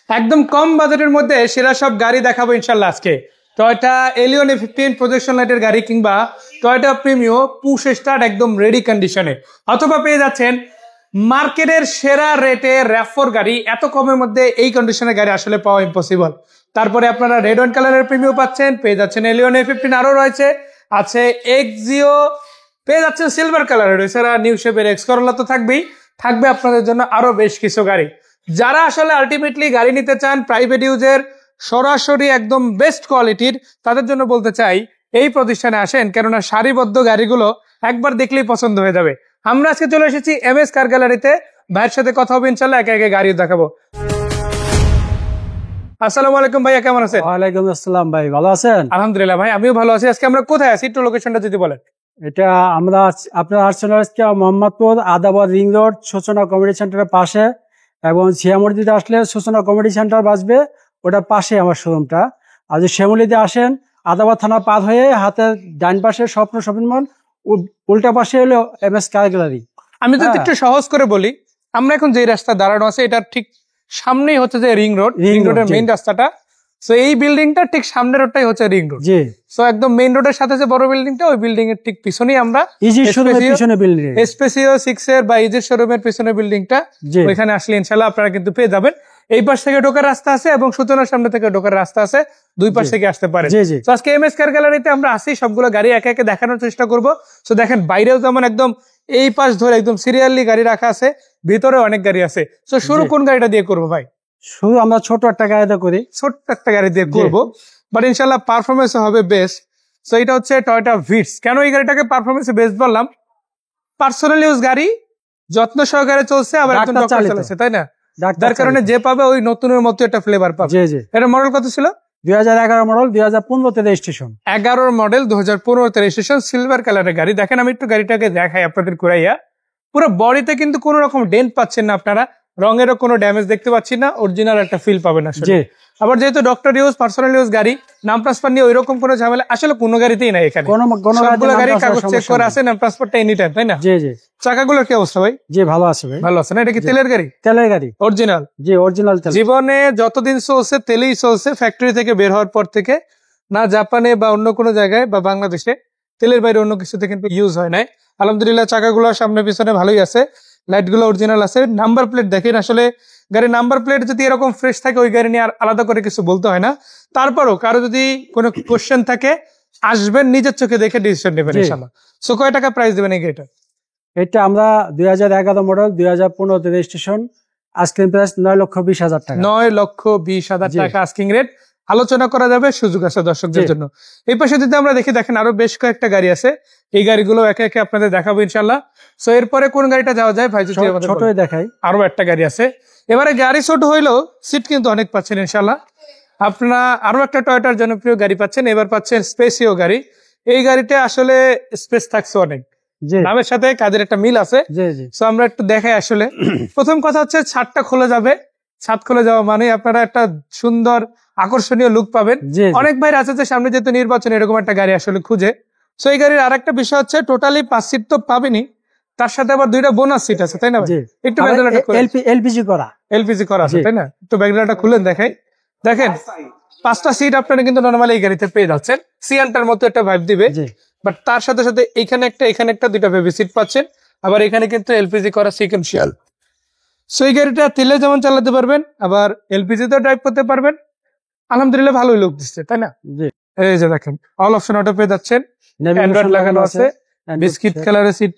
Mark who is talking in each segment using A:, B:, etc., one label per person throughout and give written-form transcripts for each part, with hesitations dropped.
A: একদম কম বাজেটের মধ্যে সেরা সব গাড়ি দেখাবো ইনশাল্লাহ আজকে। টয়োটা এলিয়ন A15 প্রজেকশন লাইটের গাড়ি কিংবা টয়োটা প্রিমিও পুশ স্টার্ট একদম রেডি কন্ডিশনে, অথবা পেয়ে যাচ্ছেন মার্কেটের সেরা রেটে RAV4 গাড়ি। এত কমের মধ্যে এই কন্ডিশনের গাড়ি আসলে পাওয়া ইম্পসিবল। তারপরে আপনারা রেড ওয়াইন কালারের প্রিমিও পাচ্ছেন, পেয়ে যাচ্ছেন এলিয়ন A15, আরো রয়েছে আছে এক্সিও, পেয়ে যাচ্ছেন সিলভার কালারের, এছাড়া নিউ শেপের এক্স করোলা তো থাকবেই, থাকবে আপনাদের জন্য আরো বেশ কিছু গাড়ি। যারা আসলে আলটিমেটলি গাড়ি নিতে চান প্রাইভেট ইউজের সরাসরি একদম বেস্ট কোয়ালিটির, তাদের জন্য বলতে চাই এই প্রতিষ্ঠানে আসেন, কেননা সারিবদ্ধ গাড়িগুলো একবার দেখলেই পছন্দ হয়ে যাবে। আমরা আজকে চলে এসেছি MS কার গ্যালারিতে, ভাইয়ের সাথে কথা হবে ইনশাল্লাহ, একে একে গাড়ি দেখাবো। আসসালামু আলাইকুম ভাইয়া, কেমন আছেন?
B: ওয়ালাইকুম আসসালাম ভাই, ভালো আছেন?
A: আলহামদুলিল্লাহ ভাই, আমিও ভালো আছি। আজকে আমরা কোথায় আছি, একটু লোকেশনটা যদি বলেন।
B: এটা আমরা আপনার আসছেন আজকে মোহাম্মদপুর আদাবাদ রিং রোড সূচনা কমিউনিটি সেন্টারের পাশে, এবং শিয়ামুড়িতে আসলে সূচনা কমিউনিটি সেন্টার বাসবে, ওটার পাশে আমার শোরুমটা। আর যদি শিয়ামুড়িতে আসেন আদাবাদ থানা পার হয়ে হাতের ডান পাশে স্বপ্ন শপিং মল, উল্টা পাশে হলো MS কার গ্যালারি।
A: আমি যদি একটু সহজ করে বলি, আমরা এখন যে রাস্তা দাঁড়ানো আছে এটার ঠিক সামনেই হচ্ছে যে রিং রোডের মেইন রাস্তাটা। সো এই বিল্ডিংটা ঠিক সামনের রোডটাই হচ্ছে রিং রোড। জি। সো একদম মেইন রোডের সাথে যে বড় বিল্ডিংটা, ওই বিল্ডিং এর ঠিক পিছনেই আমরা স্পেসিও 6 এর বা ইজি শোরুমের পিছনে বিল্ডিংটা, ওইখানে আসলে ইনশাআল্লাহ আপনারা কিন্তু পেয়ে যাবেন। এই পাশ থেকে ঢোকার রাস্তা আছে এবং সূচনার সামনে থেকে ঢোকার রাস্তা আছে, দুই পাশ থেকে আসতে পারেন। তো আজকে MS কার গ্যালারিতে আমরা আসি, সবগুলো গাড়ি একে একে দেখানোর চেষ্টা করব। সো দেখেন বাইরেও যেমন একদম এই পাশ ধরে একদম সিরিয়ালি গাড়ি রাখা আছে, ভিতরে অনেক গাড়ি আছে। সো শুরু কোন গাড়িটা দিয়ে করবো ভাই?
B: শুরু আমরা ছোট একটা গাড়িতে করি,
A: ছোট্ট একটা গাড়ি দিয়ে করবো, বাট ইনশাল্লাহ পারফরমেন্স হবে বেস্ট। সো এটা হচ্ছে টয়োটা ভিটস। কেন এই গাড়িটাকে পারফরমেন্সে বেস্ট বললাম? পার্সোনাল ইউজ গাড়ি, যত্ন সহকারে চলছে, আবার একজন ডক্টর চালাচ্ছে, তাই না? যার কারণে যে পাবে ওই নতুনের মতো একটা ফ্লেভার পাবে। এটা মডেল কত ছিল?
B: 2011 মডেল, 2015 তে রেজিস্ট্রেশন।
A: 11 মডেল, 2015 তে রেজিস্ট্রেশন, সিলভার কালারের গাড়ি। দেখেন আমি একটু গাড়িটাকে দেখাই আপনাদের ঘুরাইয়া। পুরো বডিতে কিন্তু কোনো রকম ডেন্ট পাচ্ছেন না আপনারা, রঙেরও কোনো ড্যামেজ দেখতে পাচ্ছি না, অরিজিনাল একটা ফিল পাবেন আসলে। আবার যেহেতু ডক্টর ইউজ পার্সোনাল ইউজ গাড়ি, নাম ট্রান্সফার নিয়ে ওইরকম কোনো ঝামেলা আসলে কোনো গাড়িতেই নাই। এখানে সবগুলো গাড়ি কাগজ চেক করা আছে, নাম ট্রান্সফারটা এনি টাইম, তাই না? জি জি। চাকাগুলোর কি অবস্থা ভাই? জি ভালো আছে ভাই, ভালো আছে না? এটা কি তেলের গাড়ি? তেলের গাড়ি, অরিজিনাল। জি অরিজিনাল তেল। জীবনে যতদিন চলছে তেলেই চলছে, ফ্যাক্টরি থেকে বের হওয়ার পর থেকে। না জাপানে বা অন্য কোনো জায়গায় বা বাংলাদেশে তেলের বাইরে অন্য কিছুতে কিন্তু ইউজ হয় নাই। আলহামদুলিল্লাহ চাকাগুলো সামনে পিছনে ভালোই আছে, লাইট গুলো অরিজিনাল আছে। নাম্বার প্লেট দেখেন, আসলে গাড়ির নাম্বার প্লেট যদি এরকম ফ্রেশ থাকে ওই গাড়ি নিয়ে আর আলাদা করে কিছু বলতে হয় না। তারপরও কারো যদি কোনো কোশ্চেন থাকে আসবেন, নিজের চোখে দেখে ডিসিশন নেবেন ইনশাআল্লাহ। সো কয় টাকা প্রাইস দেবেন এই গাড়িটা?
B: এটা আমরা 2011 মডেল, 2015 তে রেজিস্ট্রেশন, আস্কিং প্রাইস 9,20,000 টাকা।
A: 9,20,000 টাকা আস্কিং রেট, আলোচনা করা যাবে, সুযোগ আছে দর্শকদের জন্য। এই পাশে যদি আমরা দেখি, দেখেন আরো বেশ কয়েকটা গাড়ি আছে, এই গাড়িগুলো একে একে আপনাদের দেখাবো ইনশাল্লাহ। সো এরপরে কোন গাড়িটা যাওয়া যায় ভাই? যদি
B: ছোটই দেখাই,
A: আরো একটা গাড়ি আছে। এবারে গাড়ি ছোট হইলেও সিট কিন্তু অনেক পাচ্ছেন ইনশাল্লাহ। আপনারা আরো একটা টয়োটার জনপ্রিয় গাড়ি পাচ্ছেন, এবার পাচ্ছেন স্পেসিও গাড়ি। এই গাড়িতে আসলে স্পেস থাকছে অনেক, নামের সাথে কাজের একটা মিল আছে। সো আমরা একটু দেখাই। আসলে প্রথম কথা হচ্ছে ছাদটা খুলে যাবে, ছাদ খুলে যাওয়া মানে আপনারা একটা সুন্দর আকর্ষণীয় লুক পাবেন। অনেক ভাইরা আছে যে সামনে যেহেতু নির্বাচন এরকম একটা গাড়ি আসলে খুঁজে। সো এই গাড়ির আর একটা বিষয় হচ্ছে টোটালি 5 সিট তো পাবেনি, তার সাথে আবার 2টা বোনাস সিট আছে, তাই না? একটু এলপিজি করা আছে, তাই না? একটু ব্যাকগ্রাউন্ডটা খুলেন দেখাই। দেখেন 5টা সিট আপনারা কিন্তু নরমালি এই গাড়িতে পেয়ে যাচ্ছেন, সিয়ানটার মতো একটা ভাইব দিবে। বাট তার সাথে সাথে এখানে একটা, এখানে একটা, 2টা বেবি সিট পাচ্ছেন। আবার এখানে কিন্তু এলপিজি করা সিকোয়েন্সিয়াল। সো এই গাড়িটা তেলে যেমন চালাতে পারবেন, আবার এলপিজি তেও ড্রাইভ করতে পারবেন। আলহামদুলিল্লাহ ভালোই লুক দিচ্ছে, তাই না? এই যে দেখেন অল অপশন অটো পেয়ে যাচ্ছেন, অ্যান্ড্রয়েড লাগানো আছে, বিস্কিট কালারের সিট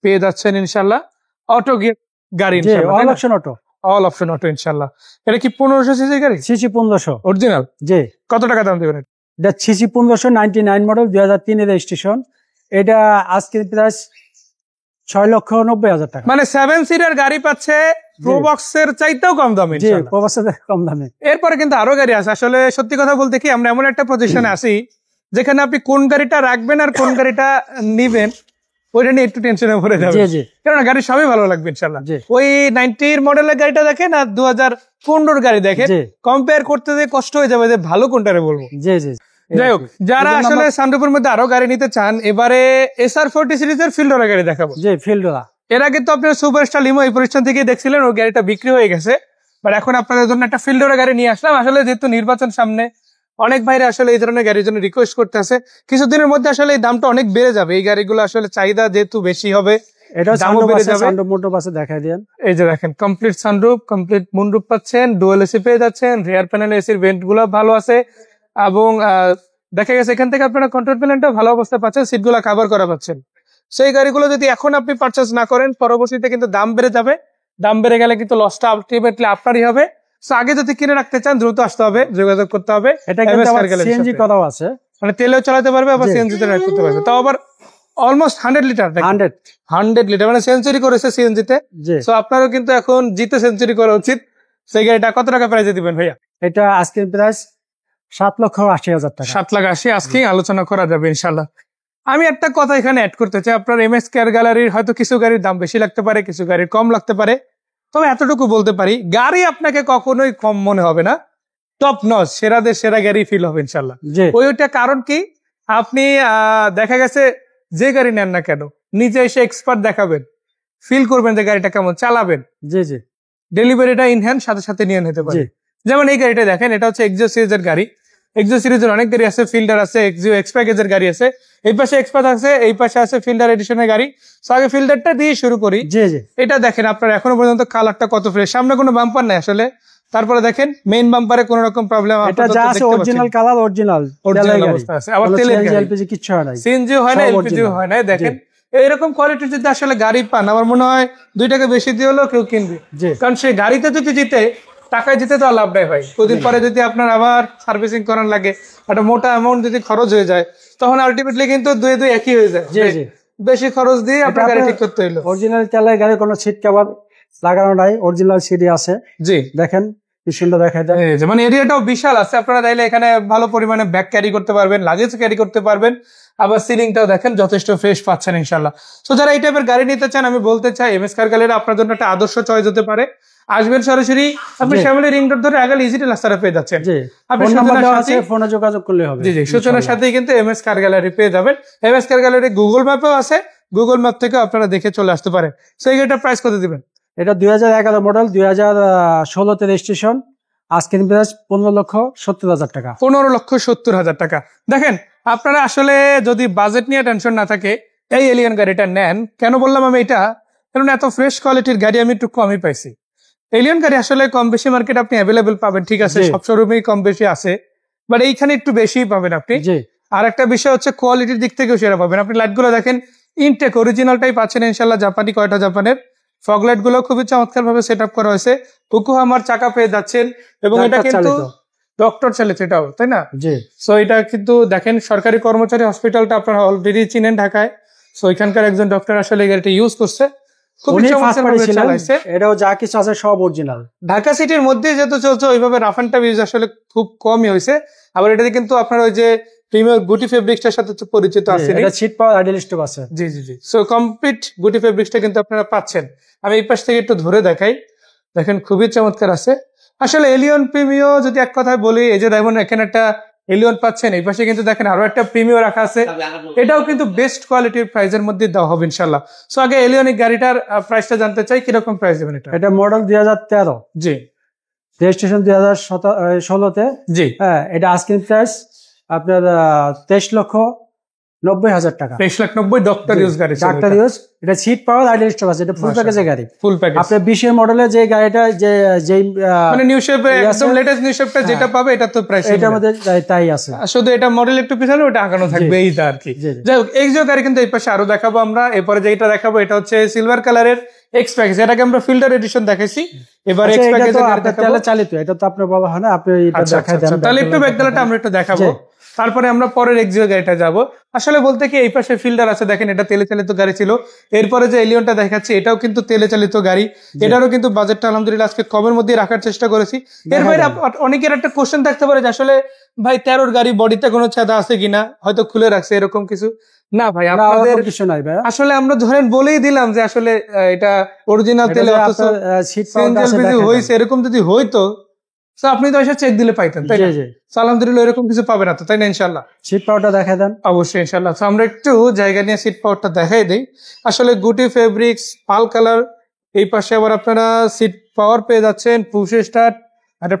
A: পেয়ে যাচ্ছেন ইনশাআল্লাহ। অটো গিয়ার গাড়ি,
B: all option auto,
A: all option auto ইনশাআল্লাহ। এটা কি 1500 সিসি গাড়ি?
B: CC 1500
A: original. জি। কত টাকা দাম দেবেন?
B: এটা সিসি 1500, 99 মডেল, 2003 এর রেজিস্ট্রেশন। এটা আজকের প্রাইস 6,90,000 টাকা।
A: মানে 7 সিটার গাড়ি পাচ্ছে প্রোবক্সের চাইতেও কম দামে ইনশাআল্লাহ।
B: প্রোবক্সের কম দামে।
A: এরপরে কিন্তু আরো গাড়ি আছে। আসলে সত্যি কথা বলতে কি, আমরা এমন একটা পজিশনে আছি যেখানে আপনি কোন গাড়িটা রাখবেন আর কোন গাড়িটা নিবেন ওইটা নিয়ে একটু টেনশনে ভরে যাবে, কারণ গাড়ি সবই ভালো লাগবে ইনশাআল্লাহ। ওই 90 মডেলের গাড়িটা দেখেন আর 2015 গাড়ি দেখেন, কম্পেয়ার করতে যে কষ্ট হয়ে যাবে যে ভালো কোনটারে বলবো। যাই হোক, যারা আসলে সানরুফের মধ্যে আরো গাড়ি নিতে চান, এবারে SR40 সিরিজের ফিল্ডোরা গাড়ি দেখাবো।
B: ফিল্ডোরা,
A: এর আগে তো আপনার সুপারস্টার লিমো এই প্রতিষ্ঠান থেকে দেখছিলেন, ওই গাড়িটা বিক্রি হয়ে গেছে। বাট এখন আপনাদের জন্য একটা ফিল্ডারের গাড়ি নিয়ে আসলাম। আসলে যেহেতু নির্বাচন সামনে, অনেক ভাইরা আসলে এই ধরনের গাড়ির জন্য রিকোয়েস্ট করতেছে। কিছুদিনের মধ্যে আসলে এই দামটা অনেক বেড়ে যাবে, এই গাড়িগুলো আসলে চাহিদা যেহেতু বেশি হবে,
B: এটা
A: দামও বেড়ে যাবে।
B: সানরুফ মুনরুফ আছে, দেখাই দেন।
A: এই যে দেখেন কমপ্লিট সানরুফ, কমপ্লিট মুনরুফ পাচ্ছেন, ডুয়াল এসি পেয়ে যাচ্ছেন, রিয়ার প্যানেল এসির ভেন্ট গুলো ভালো আছে, এবং দেখা গেছে এখান থেকে আপনারা কন্ট্রোল প্যানেলটাও ভালো অবস্থায় পাচ্ছেন, সিটগুলো কভার করা পাচ্ছেন। সেই গাড়িগুলো যদি এখন আপনি পারচেজ না করেন, পরবর্তীতে কিন্তু দাম বেড়ে যাবে। দাম বেড়ে গেলে কিন্তু লসটা আলটিমেটলি আপনারই হবে। সো আগে যদি কিনে রাখতে চান দ্রুত আসতে হবে, যোগাযোগ করতে হবে।
B: এটা কিন্তু সিএনজি করাও আছে,
A: মানে তেলেও চালাতে পারবে, আবার সিএনজি তে রাইড করতে পারবে, তাও আবার অলমোস্ট 100 লিটার, 100 লিটার, মানে সেঞ্চুরি করেছে সিএনজি তে। সো আপনারও কিন্তু এখন জিতে সেঞ্চুরি করা উচিত। সেই গাড়িটা কত টাকা প্রাইসে দিবেন ভাইয়া?
B: এটা আজকে প্রাইস 7,80,000 টাকা।
A: 7,80,000 আজকেই আলোচনা করা যাবে ইনশাল্লাহ। আমি একটা কথা এখানে অ্যাড করতে চাই, আপনার এমএস কেয়ার গ্যালারির হয়তো কিছু গাড়ির দাম বেশি লাগতে পারে, কিছু গাড়ির কম লাগতে পারে, তবে এতটুকু বলতে পারি গাড়ি আপনাকে কখনোই কম মনে হবে না, টপ নচ সেরাদের সেরা গাড়ি ফিল হবে ইনশাল্লাহ। ওইটা কারণ কি, আপনি দেখা গেছে যে গাড়ি নেন না কেন নিজে এসে এক্সপার্ট দেখাবেন, ফিল করবেন যে গাড়িটা কেমন চালাবেন, ডেলিভারিটা ইন হ্যান্ড সাথে সাথে নিয়ে নিতে পারে। যেমন এই গাড়িটা দেখেন, এটা হচ্ছে এক্সো সিরিজের গাড়ি। এক্সো সিরিজের অনেক গাড়ি আছে, ফিল্ডার আছে, এক্সো এক্সপ্যাকেজের গাড়ি আছে, এই পাশে এক্সপার্ট আছে, এই পাশে আছে ফিল্ডার এডিশনের গাড়ি। তো আগে ফিল্ডারটা দিয়ে শুরু করি। এটা দেখেন আপনার এখনো পর্যন্ত কালারটা কত ফ্রেশ, সামনে কোনো বাম্পার নাই আসলে। তারপরে দেখেন মেইন বাম্পারে কোনো রকম প্রবলেম,
B: অরিজিনাল কালার, অরিজিনাল
A: অবস্থা আছে। আবার তেলের এলপিজি কিছু হয় না, সিএনজি হয় না, এলপিজি হয় না। দেখেন এইরকম কোয়ালিটির যদি আসলে গাড়ি পান, আমার মনে হয় 2 টাকা বেশি দিয়ে হলেও কেউ কিনবে। কারণ সেই গাড়িতে যদি জিতে, টাকায় জিতে তো আর লাভ নাই ভাই। কদিন পরে যদি আপনার আবার সার্ভিসিং করার লাগে, একটা মোটা অ্যামাউন্ট যদি খরচ হয়ে যায়, তখন আলটিমেটলি কিন্তু 2 একই হয়ে যায়। বেশি খরচ দিয়ে আপনার গাড়ি ঠিক করতে হলো।
B: অরিজিনাল তেলের গাড়ি কোনো সিট কভার লাগানো নাই, অরিজিনাল সিডি আছে। দেখেন কি সুন্দর দেখা যায়,
A: মানে এরিয়াটাও বিশাল আছে। আপনারা চাইলে এখানে ভালো পরিমাণে ব্যাগ ক্যারি করতে পারবেন, লাগেজ ক্যারি করতে পারবেন। আবার সিলিংটাও দেখেন যথেষ্ট ফ্রেশ পাচ্ছেন ইনশাল্লাহ। তো যারা এই টাইপের গাড়ি নিতে চান, আমি বলতে চাই এমএস কার গ্যালারি আপনার জন্য একটা আদর্শ চয়েস হতে পারে। আসবেন সরাসরি, আপনি শ্যামলী রিং রোড ধরে আগে ইজিলি রাস্তাটা পেয়ে যাচ্ছেন। আপনি
B: ফোনে যোগাযোগ করলে হবে।
A: জি সূচনার সাথেই কিন্তু এমএস কার গ্যালারি পেয়ে যাবেন। এমএস কার গ্যালারি গুগল ম্যাপেও আছে, গুগল ম্যাপ থেকে আপনারা দেখে চলে আসতে পারেন। সেই গাড়িটার প্রাইস কত দিবেন?
B: এটা 2011 মডেল, 2016 তে রেজিস্ট্রেশন। আজকের প্রাইস 15,70,000 টাকা।
A: 15,70,000 টাকা। দেখেন আপনারা আসলে যদি বাজেট নিয়ে টেনশন না থাকে, এই এলিয়ন গাড়িটা নেন। কেন বললাম আমি এটা, কারণ এত ফ্রেশ কোয়ালিটির গাড়ি আমি একটু কমই পাইছি। এলিয়ন গাড়ি আসলে কম বেশি মার্কেট আপনি অ্যাভেলেবেল পাবেন, ঠিক আছে, সব শোরুমেই কম বেশি আছে, বাট এইখানে একটু বেশি পাবেন আপনি। আর একটা বিষয় হচ্ছে কোয়ালিটির দিক থেকেও সেরা পাবেন। আপনি লাইট গুলো দেখেন, ইনটেক অরিজিনালটাই পাচ্ছেন ইনশাল্লাহ। জাপানি কয়টা জাপানের ফগলাইট গুলো খুবই চমৎকার ভাবে সেট আপ করা হয়েছে। আমার চাকা পেয়ে যাচ্ছেন, এবং এটা কিন্তু ডক্টর চালিত, এটাও তাই না? সো এটা কিন্তু দেখেন সরকারি কর্মচারী হসপিটালটা আপনারা অলরেডি চিনেন ঢাকায়। সো এখানকার একজন ডক্টর আসলে এই গাড়িটা ইউজ করছে,
B: এটাও যা কিছু আছে সব অরিজিনাল।
A: ঢাকা সিটির মধ্যে যেহেতু চলছে, ওইভাবে রাফ এন্ড টাফ ইউজ আসলে খুব কমই হয়েছে। আবার এটাতে কিন্তু আপনার ওই যে প্রিমিয়ার গুটি ফেব্রিক্সটার সাথে পরিচিত আছে,
B: এটা সিট পাওয়ার আইডল স্টক আছে।
A: জি সো কমপ্লিট গুটি ফেব্রিক্সটা কিন্তু আপনারা পাচ্ছেন। আমি এই পাশ থেকে একটু ধরে দেখাই, দেখেন খুবই চমৎকার আছে আসলে। এলিয়ন প্রিমিও যদি এক কথায় বলি, এই যে দেখুন এখানে একটা এলিয়ন পাচ্ছেন, এই পাশে কিন্তু দেখেন আরো একটা প্রিমিও রাখা আছে। এটাও কিন্তু বেস্ট কোয়ালিটির প্রাইসের মধ্যে দেওয়া হবে ইনশাল্লাহ। সো আগে এলিয়ন গাড়িটার প্রাইসটা জানতে চাই, কিরকম প্রাইস দেবেন এটা?
B: এটা মডেল 2013, রেজিস্ট্রেশন 2016 তে। হ্যাঁ, এটা আজকের প্রাইস আপনার 23,90,000 টাকা।
A: 23,90,000 ডক্টর ইউজ গাড়ি,
B: ডাক্তার ইউজ। এটা সিট পাওয়ার আইডল স্টক আছে, এটা ফুল প্যাকেজের গাড়ি,
A: ফুল প্যাকেজ।
B: আপনার 20 মডেলের যে গাড়িটা, যে
A: মানে নিউ শেপে একদম লেটেস্ট নিউ শেপটা যেটা পাবে, এটা তো প্রাইস
B: এটার মধ্যে তাই আছে।
A: শুধু এটা মডেল একটু পিছনে, ওটা আগানো থাকবে এইটা আর কি। যাই হোক, এক্সো গাড়ি কিন্তু এই পাশে আরো দেখাবো আমরা। এরপরে যেটা দেখাবো এটা হচ্ছে সিলভার কালারের এক্স প্যাকেজ। এটাকে আমরা ফিল্টার এডিশন দেখাইছি, এবারে এক্স প্যাকেজের গাড়ি দেখাবো।
B: এটা চালিত, এটা তো আপনার বলা হয় না, আপনি এটা দেখাই দেন।
A: তাহলে একটু ব্যাকডালাটা আমরা একটু দেখাবো, তারপরে আমরা পরের এক্সিও গাড়িটা যাব। আসলে বলতে কি, এই পাশে ফিল্ডার আছে দেখেন, এটা তেলে চালিত গাড়ি ছিল। এরপরে যে এলিয়নটা দেখাচ্ছি, এটাও কিন্তু তেলে চালিত গাড়ি। এটারও কিন্তু বাজেটটা আলহামদুলিল্লাহ আজকে কমের মধ্যে রাখার চেষ্টা করেছি। এর বাইরে অনেকের একটা কোশ্চেন থাকতে পারে যে আসলে ভাই 13 গাড়ি বডিতে কোনো ছাদা আছে কিনা, হয়তো খুলে রাখছে, এরকম কিছু না ভাই, আপনাদের
B: কিছু নাই ভাই।
A: আসলে আমরা ধরেন বলেই দিলাম যে আসলে এটা অরিজিনাল তেলে হয়েছে, এরকম যদি হইতো আপনি তো এসে চেক দিলে পাইতেন, তাই না? আলহামদুলিল্লাহ এরকম কিছু পাবে না তো, তাই না? ইনশাল্লাহ
B: সিট পাওয়ারটা দেখাই দেন।
A: অবশ্যই ইনশাল্লাহ। আমরা একটু জায়গা নিয়ে সিট পাওয়ারটা দেখাই দিই। আসলে গুটি ফেব্রিক্স, পাল কালার, এই পাশে আবার আপনারা সিট পাওয়ার পেয়ে যাচ্ছেন, পুশ স্টার্ট, একটা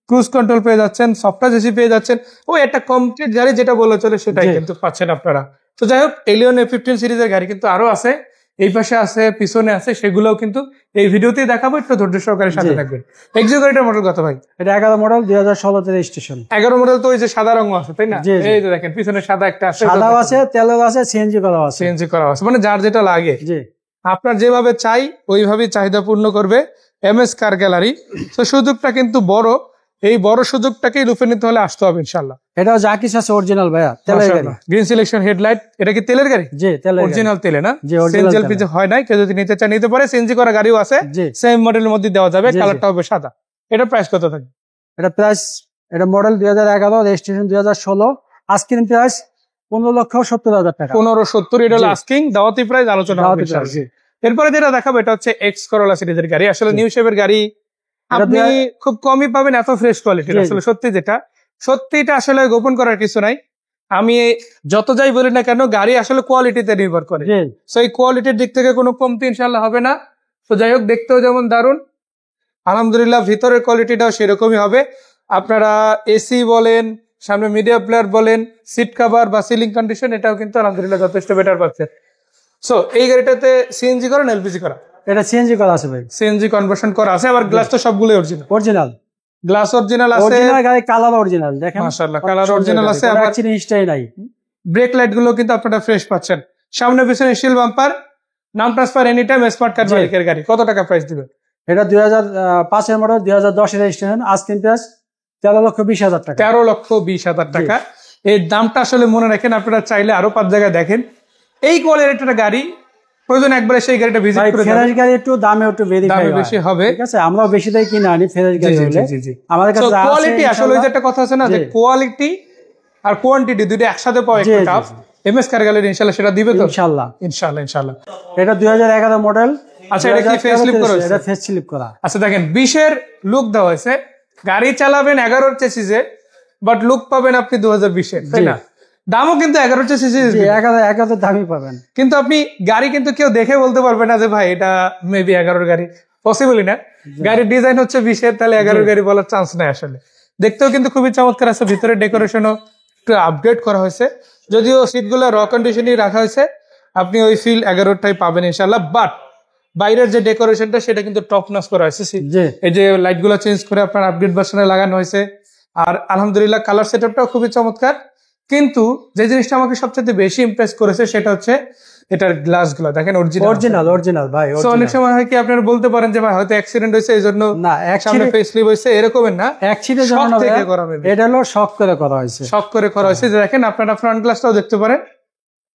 A: ক্রুজ কন্ট্রোল পেয়ে যাচ্ছেন, সফটওয়্যার এসি পেয়ে যাচ্ছেন। ওই একটা কমপ্লিট গাড়ি যেটা বলে চলে সেটাই
B: জি।
A: কিন্তু পাচ্ছেন আপনারা। তো যাই হোক, এলিয়ন A15 সিরিজের গাড়ি কিন্তু আরো আছে, এই পাশে আছে, পিছনে আছে, সেগুলোও কিন্তু এই ভিডিওতেই দেখাবো, একটু ধৈর্য সহকারে সাথে
B: জি।
A: থাকবেন। এক্সিও গাড়িটার মডেল কত ভাই?
B: এটা 11 মডেল 2016 রেজিস্ট্রেশন।
A: 11 মডেল। তো ওই যে সাদা রঙ আছে তাই না?
B: জি, জি।
A: এই যে দেখেন পিছনে সাদা একটা আছে,
B: সাদাও আছে, তেলেও আছে, সিএনজি করা আছে।
A: সিএনজি করা আছে, মানে যার যেটা লাগে
B: জি।
A: আপনার যেভাবে চাই ওইভাবেই চাহিদা পূর্ণ করবে MS কার গ্যালারি। তো সুযোগটা কিন্তু বড়, এই বড় সুযোগটাকেই লুফে নিতে হলে আসতে হবে ইনশাল্লাহ।
B: এটাও যা কিছু আছে অরিজিনাল ভাইয়া, তেলের গাড়ি।
A: গ্রিন সিলেকশন হেডলাইট, এটা কি তেলের গাড়ি?
B: জি, তেলের গাড়ি।
A: অরিজিনাল তেলে না?
B: জি, original
A: সিএনজি
B: তেলে।
A: এলপিজি হয় নাই, কেউ যদি নিতে চায় নিতে পারে। সিএনজি করা গাড়িও আছে,
B: জি।
A: সেম মডেলের মধ্যে দেওয়া যাবে,
B: জি, জি।
A: কালারটা হবে সাদা। এটা প্রাইস কত থাকবে?
B: এটা প্রাইস, এটা মডেল 2011, রেজিস্ট্রেশন 2016, আজকের প্রাইস 15,70,000 টাকা।
A: 1570। এটা হলো
B: জি।
A: আস্কিং, দাওয়াতি প্রাইস, আলোচনা হবে
B: দাওয়াতি
A: ইনশাআল্লাহ।
B: price,
A: এরপরে যেটা দেখাবো এটা হচ্ছে এক্স করোলা সিরিজের গাড়ি, আসলে
B: জি।
A: নিউ শেপের গাড়ি
B: এটা
A: আপনি খুব কমই পাবেন, এত ফ্রেশ কোয়ালিটির।
B: জি, জি।
A: আসলে সত্যি যেটা সত্যি, এটা আসলে গোপন করার কিছু নাই। আমি যত যাই বলি না কেন, গাড়ি আসলে কোয়ালিটিতে নির্ভর করে।
B: জি।
A: সো এই কোয়ালিটির দিক থেকে কোনো কমতি ইনশাল্লাহ হবে না। তো যাই হোক, দেখতেও যেমন দারুণ, আলহামদুলিল্লাহ ভিতরের কোয়ালিটিটাও সেরকমই হবে। আপনারা এসি বলেন, সামনে মিডিয়া প্লেয়ার বলেন, সিট কভার বা সিলিং কন্ডিশন, এটাও কিন্তু আলহামদুলিল্লাহ যথেষ্ট বেটার পাচ্ছেন। সো এই গাড়িটাতে সিএনজি করা না এলপিজি করা?
B: এটা সিএনজি করা আছে ভাই,
A: সিএনজি কনভার্সন করা আছে, আবার গ্লাস তো সবগুলো অরিজিনাল।
B: অরিজিনাল।
A: গ্লাস অরিজিনাল আছে,
B: অরিজিনাল গাড়ি, কালার অরিজিনাল, দেখেন
A: মাশাআল্লাহ কালার অরিজিনাল আছে। আবার
B: অ্যাকচুয়ালি হিস্ট্রি নাই।
A: ব্রেক লাইট গুলো কিন্তু আপনারা ফ্রেশ পাচ্ছেন। সামনে পিছনে স্টিল বাম্পার, নাম transfer any time, smart card
B: জি।
A: মালিকের গাড়ি। কত টাকা প্রাইস দিবেন?
B: এটা 2005 এর মডেল, 2010 এর রেজিস্ট্রেশন, আজকের প্রাইস 13,20,000 টাকা।
A: 13,20,000 টাকা। এই দামটা আসলে মনে রাখেন, আপনারা চাইলে আরো 5 জায়গায় দেখেন। এই কোয়ালিটির গাড়ি প্রয়োজন একবারে সেই গাড়িটা ভিজিট
B: ভাই
A: করে
B: ফেরাস
A: যাবেন।
B: গাড়ি একটু দামে একটু
A: দামে বেশি হবে।
B: ঠিক আছে, আমরাও বেশি দিয়ে কিনে আনি ফেরাস গাড়ি
A: জি, জি,
B: হলে।
A: জি, জি।
B: আমাদের কাছে যা আছে
A: কোয়ালিটি আসলে ওই যে
B: ইনশাআল্লাহ-
A: একটা কথা আছে না, যে
B: জি।
A: কোয়ালিটি আর কোয়ান্টিটি দুটো একসাথে পাওয়া
B: জি,
A: একটু
B: জি,
A: টাফ।
B: জি।
A: MS কার গ্যালারি ইনশাআল্লাহ সেটা দিবে তো
B: ইনশাআল্লাহ।
A: ইনশাআল্লাহ ইনশাআল্লাহ।
B: এটা 2011 মডেল।
A: আচ্ছা, এটা কি facelift করা হয়েছে?
B: এটা ফেস স্লিপ করা।
A: আচ্ছা দেখেন, 20-এর লুক দেওয়া হয়েছে, গাড়ি চালাবেন 11-র চেসিসে, বাট লুক পাবেন আপনি 2020-এর, তাই
B: জি।
A: না? দামও কিন্তু 11-র চেসিসে,
B: জি, 11,000 দামই পাবেন।
A: কিন্তু আপনি গাড়ি কিন্তু কেউ দেখে বলতে পারবে না যে ভাই এটা মেবি 11-র গাড়ি, পসিবলই না। গাড়ির ডিজাইন হচ্ছে 20-এর, তাহলে 11-র গাড়ি বলার চান্স নাই আসলে। দেখতেও কিন্তু খুবই চমৎকার আছে, ভিতরে ডেকোরেশনও একটু আপগ্রেড করা হয়েছে, যদিও সিটগুলো র কন্ডিশনই রাখা হয়েছে, আপনি ওই ফিল 11-টাই পাবেন ইনশাআল্লাহ। বাট বাইরের যে ডেকোরেশনটা সেটা কিন্তু টপ নচ করা হয়েছে।
B: জি।
A: এই যে লাইট গুলো চেঞ্জ করে আপনার আপগ্রেড ভার্সনে লাগানো হয়েছে, আর আলহামদুলিল্লাহ কালার সেটআপটাও খুবই চমৎকার। কিন্তু যে জিনিসটা আমাকে সবচেয়ে বেশি ইমপ্রেস করেছে সেটা হচ্ছে এটার গ্লাস গুলো দেখেন,
B: অরিজিনাল ভাই।
A: So, অনেক সময় হয় কি আপনারা বলতে পারেন যে ভাই হয়তো অ্যাক্সিডেন্ট হয়েছে এই জন্য
B: না,
A: সামনে ফেসলিপ হয়েছে, এরকমের না,
B: অ্যাক্সিডেন্ট
A: শখ
B: জানা
A: থেকে করা maybe।
B: এটা হলো শখ করে করা হয়েছে।
A: শখ করে করা হয়েছে। যে দেখেন আপনারা ফ্রন্ট গ্লাসটাও দেখতে পারেন,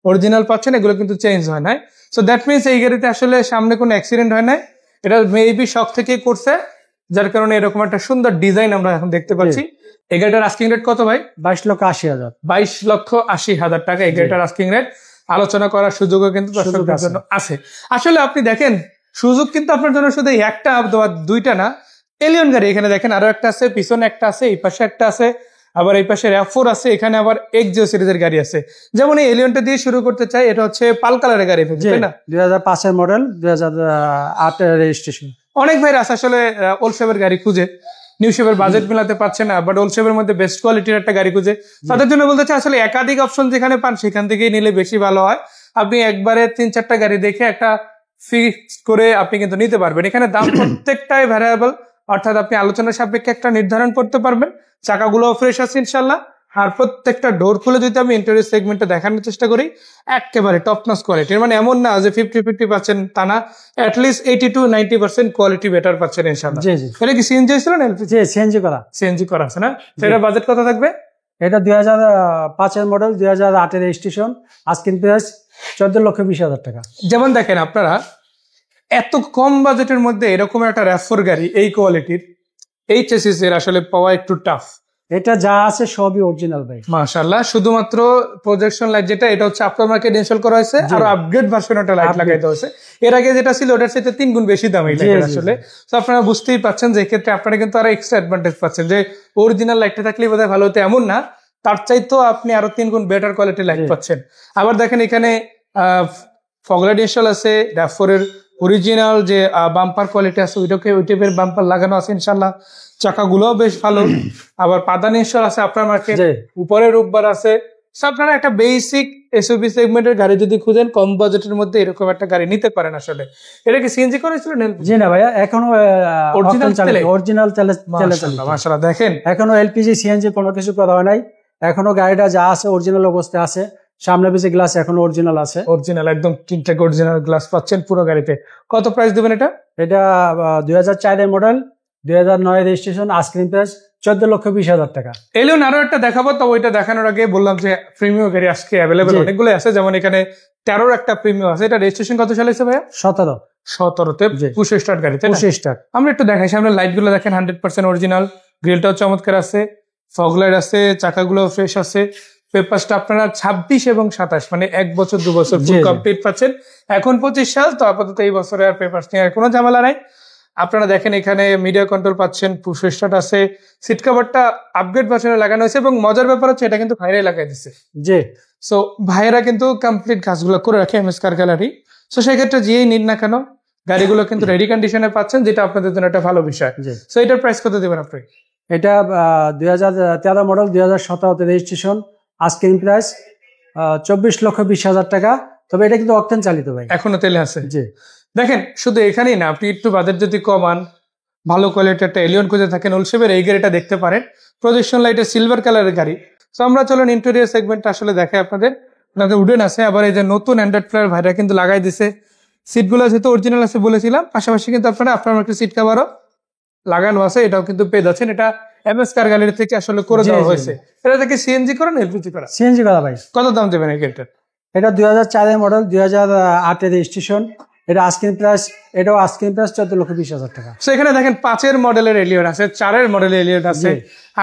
A: অরিজিনাল পাচ্ছেন, এগুলো কিন্তু চেঞ্জ হয় নাই। সো দ্যাট মিনস এই গাড়িতে আসলে সামনে কোনো অ্যাক্সিডেন্ট হয় নাই, এটা মেবি শখ থেকেই করছে, যার কারণে এরকম একটা সুন্দর ডিজাইন আমরা এখন দেখতে পাচ্ছি। এই গাড়িটার আস্কিং রেট কত ভাই?
B: 22,80,000।
A: 22,80,000 টাকা এই গাড়িটার আস্কিং রেট। আলোচনা করার সুযোগও কিন্তু দর্শকদের জন্য আছে। আসলে আপনি দেখেন, সুযোগ কিন্তু আপনার জন্য শুধু এই একটা বা দুইটা না, এলিয়ন গাড়ি এখানে দেখেন আরো একটা আছে, পিছনে একটা আছে, এই পাশে একটা আছে, আবার এই পাশে RAV4 আছে, এখানে আবার এক্সিও সিরিজের গাড়ি আছে। যেমন এই এলিয়নটা দিয়ে শুরু করতে চাই, এটা হচ্ছে পাল কালারের গাড়ি, তাই না?
B: 2005 এর মডেল, 2008 এর রেজিস্ট্রেশন।
A: অনেক ভাইরা আছে আসলে ওল্ড শেপের গাড়ি খুঁজে, নিউ শেপের বাজেট মিলাতে পারছে না, বাট ওল্ড শেপের মধ্যে বেস্ট কোয়ালিটির একটা গাড়ি খুঁজে, তাদের জন্য বলতে চাই আসলে একাধিক অপশন যেখানে পান সেখান থেকেই নিলে বেশি ভালো হয়। আপনি একবারে 3-4টা গাড়ি দেখে একটা ফিক্স করে আপনি কিন্তু নিতে পারবেন। এখানে দাম প্রত্যেকটাই ভ্যারিয়েবল, অর্থাৎ আপনি আলোচনার সাপেক্ষে একটা নির্ধারণ করতে পারবেন। চাকাগুলো ফ্রেশ আছে ইনশাল্লাহ, আর প্রত্যেকটা ডোর খুলে যদি আমি ইন্টেরিয়র সেগমেন্টে দেখানোর চেষ্টা করি, একেবারে টপ নচ কোয়ালিটির, মানে এমন না যে 50-50 পাচ্ছেন তা না, অ্যাটলিস্ট 80-90% কোয়ালিটি বেটার পাচ্ছেন ইনশাল্লাহ।
B: জি, জি।
A: এটা কি সিএনজি ছিল না এলপিজি?
B: জি, সিএনজি করা।
A: সিএনজি করা আছে না? সেটা বাজেট কত থাকবে?
B: এটা 2005 এর মডেল, 2008 এর রেজিস্ট্রেশন, আজকের প্রাইস 14,20,000 টাকা।
A: যেমন দেখেন আপনারা, এত কম বাজেটের মধ্যে এরকম একটা RAV4 গাড়ি এই কোয়ালিটির, এই চেসিস এর আসলে পাওয়া একটু টাফ।
B: এটা যা আছে সবই অরিজিনাল ভাই।
A: মাশাআল্লাহ, শুধুমাত্র প্রজেকশন লাইট যেটা, এটা হচ্ছে আফটার মার্কেট ইনস্টল করা হয়েছে, আর আপগ্রেড ভার্সন একটা লাইট লাগাইতে হয়েছে। এর আগে যেটা ছিল ওটার সাথে 3 গুণ বেশি দাম এই লাইটের আসলে। তো আপনারা বুঝতেই পাচ্ছেন যে এক্ষেত্রে আপনারা কিন্তু আরো এক্সট্রা অ্যাডভান্টেজ পাচ্ছেন, যে অরিজিনাল লাইটটা থাকলেই বোধহয় ভালো হতো এমন না, তার চাইতেও আপনি আরো 3 গুণ বেটার কোয়ালিটির লাইট পাচ্ছেন। আবার দেখেন এখানে ফগ লাইট ইনস্টল আছে, RAV4 এর অরিজিনাল যে বাম্পার কোয়ালিটি আছে ওই টাইপের বাম্পার লাগানো আছে ইনশাল্লাহ। চাকাগুলোও বেশ ভালো, আবার পাদানি ইনস্টল আছে আপনার মার্কেট, উপরে রূপবার আছে। আপনারা একটা বেসিক এসইউভি সেগমেন্টের গাড়ি যদি খুঁজেন কম বাজেটের মধ্যে এরকম একটা গাড়ি নিতে পারেন। আসলে এটা কি সিএনজি করেছিলেন?
B: জি না ভাইয়া, এখনো অরিজিনাল তেলে
A: মাশাআল্লাহ। দেখেন
B: এখনো এলপিজি সিএনজি কোনো কিছু করা হয় নাই, এখনো গাড়িটা যা আছে অরিজিনাল অবস্থায় আছে। সামনে পিছে গ্লাস এখনো অরিজিনাল আছে,
A: অরিজিনাল একদম তিনটাকে অরিজিনাল গ্লাস পাচ্ছেন পুরো গাড়িতে। কত প্রাইস দিবেন এটা?
B: এটা 2004 এর মডেল, 2009 রেজিস্ট্রেশন, আস্কিং প্রাইস 14,20,000 টাকা।
A: এলিয়ন আরো একটা দেখাবো, তবে ওইটা দেখানোর আগে বললাম যে প্রিমিয়াম গাড়ি আজকে অ্যাভেলেবেল অনেকগুলো আছে, যেমন এখানে 13 একটা প্রিমিয়াম আছে। এটা রেজিস্ট্রেশন কত সালে আছে ভাইয়া? 17তে পুশ স্টার্ট গাড়ি, তাই না? Push start. আমরা একটু দেখাই, সামনে লাইট গুলো দেখেন 100% অরিজিনাল, গ্রিলটাও চমৎকার আছে, ফগ লাইট আছে, চাকাগুলো ফ্রেশ আছে। পেপারসটা আপনারা 26 এবং 27 মানে 1 বছর 2 বছর ফুল কমপ্লিট পাচ্ছেন। এখন 25 সাল, তো আপাতত এই বছরে আর পেপারস নিয়ে কোনো ঝামেলা নাই। আপনারা দেখেন এখানে মিডিয়া কন্ট্রোল পাচ্ছেন, পুশ স্টার্ট আছে, সিট কভারটা আপগ্রেড ভার্সনে লাগানো হয়েছে এবং মজার ব্যাপার হচ্ছে এটা কিন্তু ভাইরাই লাগাই দিচ্ছে। জি, সো ভাইরা কিন্তু কমপ্লিট কাজগুলো করে রাখে এমএস কার গ্যালারি। সো সেক্ষেত্রে যেই নিন না কেন গাড়িগুলো কিন্তু রেডি কন্ডিশনে পাচ্ছেন, যেটা আপনাদের জন্য একটা ভালো বিষয়। সো এটার প্রাইস কত দেবেন আপনি?
B: এটা 2013 মডেল, 2017তে রেজিস্ট্রেশন, আস্কিং প্রাইস 24,20,000 টাকা। তবে এটা কিন্তু অকটেন চালিত ভাই,
A: এখনো তেলে আছে।
B: জি,
A: দেখেন শুধু এখানেই না, আপনি একটু বাজেট যদি কমান, ভালো কোয়ালিটির একটা এলিয়ন খুঁজে থাকেন, ওলসেপের এই গাড়িটা দেখতে পারেন। প্রজেকশন লাইটের সিলভার কালারের গাড়ি। তো আমরা চলুন ইন্টেরিয়র সেগমেন্টটা আসলে দেখে আপনাদের। উডেন আছে, আবার এই যে নতুন অ্যান্ড্রয়েড প্লেয়ার ভাইরা কিন্তু লাগাই দিছে। সিটগুলো যেহেতু অরিজিনাল আছে বলেছিলাম, পাশাপাশি কিন্তু আপনারা আপনার একটা সিট কাভারও লাগানো আছে, এটাও কিন্তু পেয়ে যাচ্ছেন। এটা এমএস কার গ্যালারি থেকে আসলে করে দেওয়া হয়েছে। এটা থেকে সিএনজি করা না এলপিজি করা?
B: সিএনজি করা ভাই।
A: কত দাম দেবেন এই গাড়িটার?
B: এটা 2004 এর মডেল, 2008 এর রেজিস্ট্রেশন। এটা আস্কিং প্রাইস, এটাও আস্কিং প্রাইস 14,20,000 টাকা।
A: সো এখানে দেখেন 5 মডেলের এলিয়ন আছে, 4 মডেলের এলিয়ন আছে,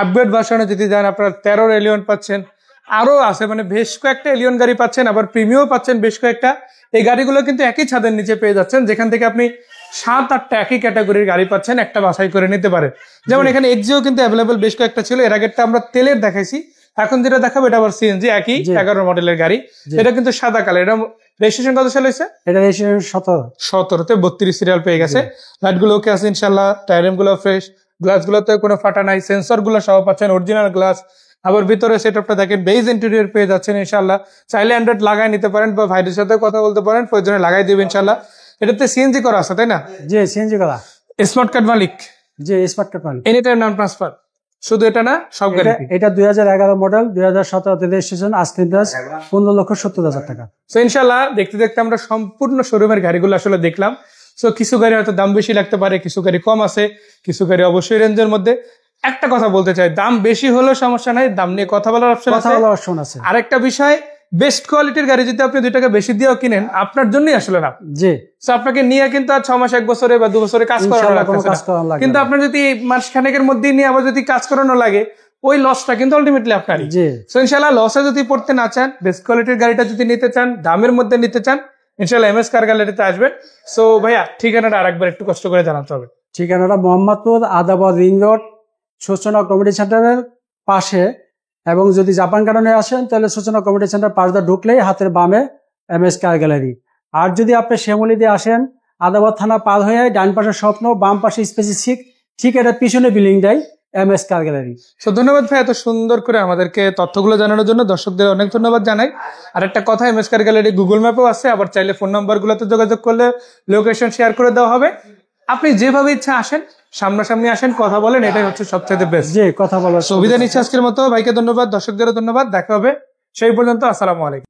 A: আপগ্রেড ভার্সনে যদি যান আপনারা 13 এলিয়ন পাচ্ছেন, আরো আছে, মানে বেশ কয়েকটা এলিয়ন গাড়ি পাচ্ছেন, আবার প্রিমিয়াম পাচ্ছেন বেশ কয়েকটা। এই গাড়িগুলো কিন্তু একই ছাদের নিচে পেয়ে যাচ্ছেন, যেখান থেকে আপনি 7-8টা একই ক্যাটাগরির গাড়ি পাচ্ছেন, একটা বাছাই করে নিতে পারেন। যেমন এখানে এক্সিও কিন্তু অ্যাভেলেবেল বেশ কয়েকটা ছিল, এর আগেরটা আমরা তেলের দেখাইছি, এখন যেটা দেখাবো এটা আবার সিএনজি, একই 11 মডেলের গাড়ি। এটা কিন্তু সাদা কালার। এটা রেজিস্ট্রেশন কত সালে হয়েছে? এটা রেজিস্ট্রেশন 17তে 32 সিরিয়াল পেয়ে গেছে। লাইট গুলো ওকে আছে ইনশাল্লাহ, টায়ার গুলো ফ্রেশ, গ্লাস গুলোতে কোনো ফাটা নাই, সেন্সর গুলো সহ পাচ্ছেন অরিজিনাল গ্লাস। আবার ভিতরে সেটআপটা দেখেন বেজ ইন্টেরিয়র পেয়ে যাচ্ছেন ইনশাল্লাহ। চাইলে অ্যান্ড্রয়েড লাগাই নিতে পারেন বা ভাইদের সাথে কথা বলতে পারেন, প্রয়োজনে লাগাই দিবেন ইনশাল্লাহ। এটাতে সিএনজি করা আছে, তাই না? জি, সিএনজি করা। স্মার্ট কার্ড মালিক? জি, স্মার্ট কার্ড মালিক। এনি টাইম নাম ট্রান্সফার? শুধু এটা না, সব গাড়ি? এটা 2011 মডেল, 2017তে রেজিস্ট্রেশন, আস্কিং প্রাইস 15,70,000 টাকা। সো ইনশাল্লাহ দেখতে দেখতে আমরা সম্পূর্ণ শোরুমের গাড়িগুলো আসলে দেখলাম। সো কিছু গাড়ি হয়তো দাম বেশি লাগতে পারে, কিছু গাড়ি কম আছে, কিছু গাড়ি অবশ্যই রেঞ্জের মধ্যে। একটা কথা বলতে চাই, দাম বেশি হলেও সমস্যা নাই, দাম নিয়ে কথা বলার অপশন আছে। আরেকটা বিষয়, বেস্ট কোয়ালিটির গাড়ি যদি আপনি 2 টাকা বেশি দিয়েও কিনেন, আপনার জন্যই আসলে লাভ। জি, আপনাকে নিয়ে কিন্তু আর 6 মাস 1 বছরে বা 2 বছরে কাজ করানো লাগে, কিন্তু আপনার যদি মাস খানেকের মধ্যে নিয়ে আবার যদি কাজ করানো লাগে, ওই লসটা কিন্তু আলটিমেটলি আপনারই। সো ইনশাআল্লাহ লসে যদি পড়তে না চান, বেস্ট কোয়ালিটির গাড়িটা যদি নিতে চান, দামের মধ্যে নিতে চান, ইনশাআল্লাহ এমএস কার গ্যালারিতে আসবেন। সো ভাইয়া ঠিকানাটা আরেকবার একটু কষ্ট করে জানাতে হবে। ঠিকানাটা মোহাম্মদপুর আদাবাদ রিং রোড, সূচনা কমিউনিটি সেন্টারের পাশে। এবং যদি জাপান গার্ডেনে আসেন তাহলে সূচনা কমিউনিটি সেন্টার পাশ দিয়ে ঢুকলেই হাতের বামে এমএস কার গ্যালারি। আর যদি আপনি শ্যামলী দিয়ে আসেন, আদাবাদ থানা পার হয়ে ডান পাশে স্বপ্ন, বাম পাশে স্পেসিফিক, ঠিক এটা পিছনে বিল্ডিংটাই এমএস কার গ্যালারি। তো ধন্যবাদ ভাই এত সুন্দর করে আমাদেরকে তথ্যগুলো জানানোর জন্য। দর্শকদের অনেক ধন্যবাদ জানাই। আর একটা কথা, এমএস কার গ্যালারি গুগল ম্যাপও আছে, আবার চাইলে ফোন নাম্বার গুলোতে যোগাযোগ করলে লোকেশন শেয়ার করে দেওয়া হবে। আপনি যেভাবে ইচ্ছা আসেন, সামনাসামনি আসেন, কথা বলেন, এটাই হচ্ছে সবচেয়ে বেস্ট। জি, কথা বলার সুবিধা নিচ্ছে। আজকের মতো ভাইকে ধন্যবাদ, দর্শকদেরও ধন্যবাদ। দেখা হবে সেই পর্যন্ত। আসসালামু আলাইকুম।